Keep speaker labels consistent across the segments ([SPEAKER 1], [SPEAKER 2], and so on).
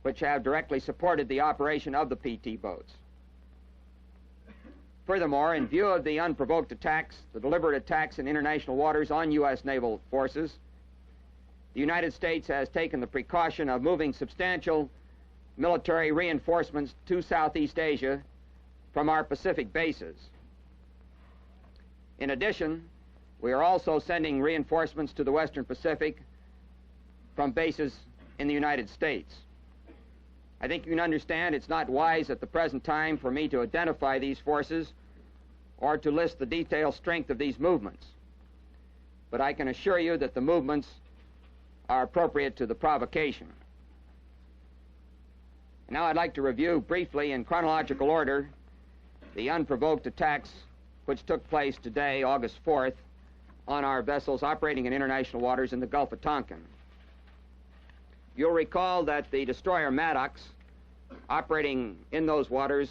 [SPEAKER 1] which have directly supported the operation of the PT boats. Furthermore, in view of the unprovoked attacks, the deliberate attacks in international waters on U.S. naval forces, the United States has taken the precaution of moving substantial military reinforcements to Southeast Asia from our Pacific bases. In addition, we are also sending reinforcements to the Western Pacific from bases in the United States. I think you can understand it's not wise at the present time for me to identify these forces or to list the detailed strength of these movements. But I can assure you that the movements are appropriate to the provocation. And now I'd like to review briefly in chronological order the unprovoked attacks which took place today, August 4th, on our vessels operating in international waters in the Gulf of Tonkin. You'll recall that the destroyer Maddox, operating in those waters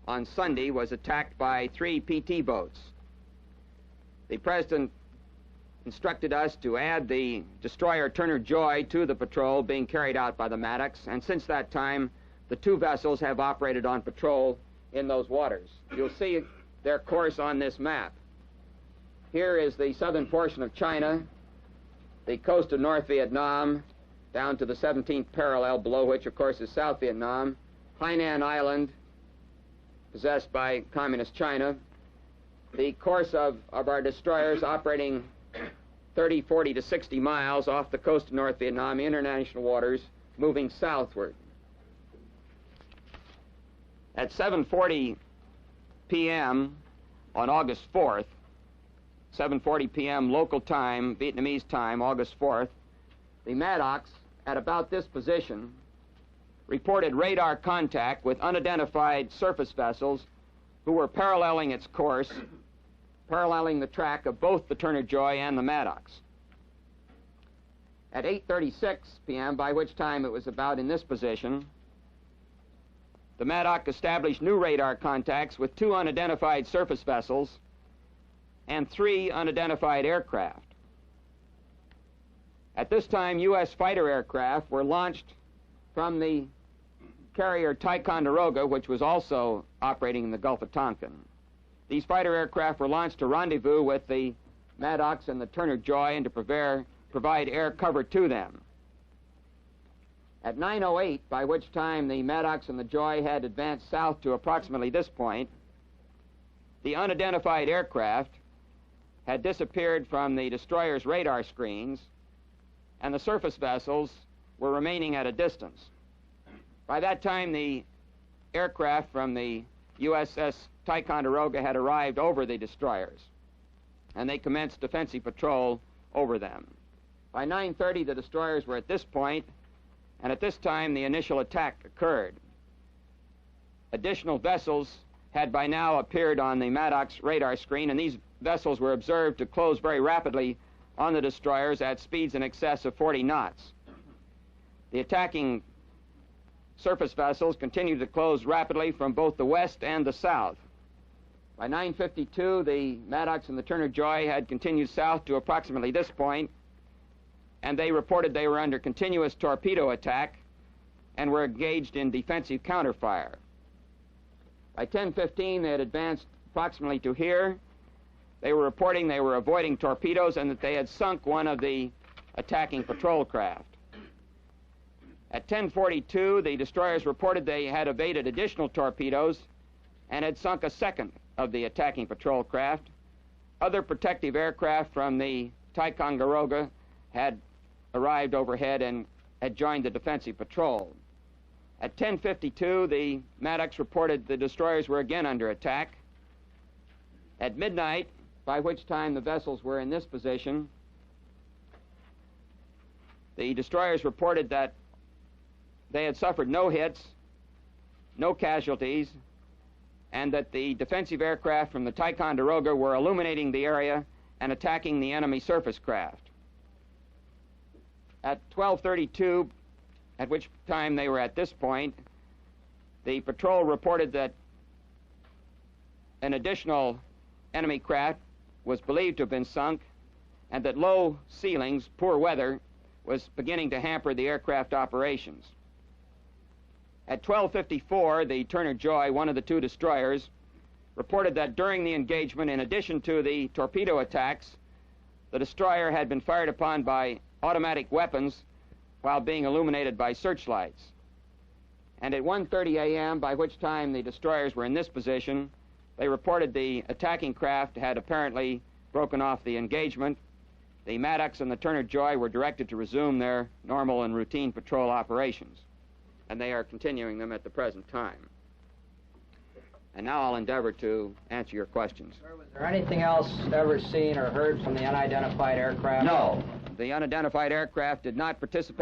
[SPEAKER 1] on Sunday, was attacked by 3 PT boats. The President instructed us to add the destroyer Turner Joy to the patrol being carried out by the Maddox, and since that time, the 2 vessels have operated on patrol in those waters. You'll see their course on this map. Here is the southern portion of China, the coast of North Vietnam, down to the 17th parallel, below which, of course, is South Vietnam, Hainan Island, possessed by Communist China, the course of our destroyers operating 30, 40 to 60 miles off the coast of North Vietnam, international waters, moving southward. At 7:40 p.m. on August 4th, 7:40 p.m. local time, Vietnamese time, August 4th, the Maddox, at about this position, reported radar contact with unidentified surface vessels who were paralleling its course, paralleling the track of both the Turner Joy and the Maddox. At 8:36 p.m., by which time it was about in this position, the Maddox established new radar contacts with 2 unidentified surface vessels and 3 unidentified aircraft. At this time, U.S. fighter aircraft were launched from the carrier Ticonderoga, which was also operating in the Gulf of Tonkin. These fighter aircraft were launched to rendezvous with the Maddox and the Turner Joy and to provide air cover to them. At 9:08, by which time the Maddox and the Joy had advanced south to approximately this point, the unidentified aircraft had disappeared from the destroyer's radar screens, and the surface vessels were remaining at a distance. By that time, the aircraft from the USS Ticonderoga had arrived over the destroyers, and they commenced defensive patrol over them. By 9:30, the destroyers were at this point, and at this time, the initial attack occurred. Additional vessels had by now appeared on the Maddox radar screen, and these vessels were observed to close very rapidly on the destroyers at speeds in excess of 40 knots. The attacking surface vessels continued to close rapidly from both the west and the south. By 9:52, the Maddox and the Turner Joy had continued south to approximately this point, and they reported they were under continuous torpedo attack and were engaged in defensive counterfire. By 10:15, they had advanced approximately to here. They were reporting they were avoiding torpedoes and that they had sunk one of the attacking patrol craft. At 10:42, the destroyers reported they had evaded additional torpedoes and had sunk a second of the attacking patrol craft. Other protective aircraft from the Ticonderoga had arrived overhead and had joined the defensive patrol. At 10:52, the Maddox reported the destroyers were again under attack. At midnight, by which time the vessels were in this position, the destroyers reported that they had suffered no hits, no casualties, and that the defensive aircraft from the Ticonderoga were illuminating the area and attacking the enemy surface craft. At 12:32, at which time they were at this point, the patrol reported that an additional enemy craft was believed to have been sunk, and that low ceilings, poor weather, was beginning to hamper the aircraft operations. At 12:54, the Turner Joy, one of the two destroyers, reported that during the engagement, in addition to the torpedo attacks, the destroyer had been fired upon by automatic weapons while being illuminated by searchlights. And at 1:30 a.m., by which time the destroyers were in this position, they reported the attacking craft had apparently broken off the engagement. The Maddox and the Turner Joy were directed to resume their normal and routine patrol operations, and they are continuing them at the present time. And now I'll endeavor to answer your questions.
[SPEAKER 2] Sir, was there anything else ever seen or heard from the unidentified aircraft?
[SPEAKER 1] No. The unidentified aircraft did not participate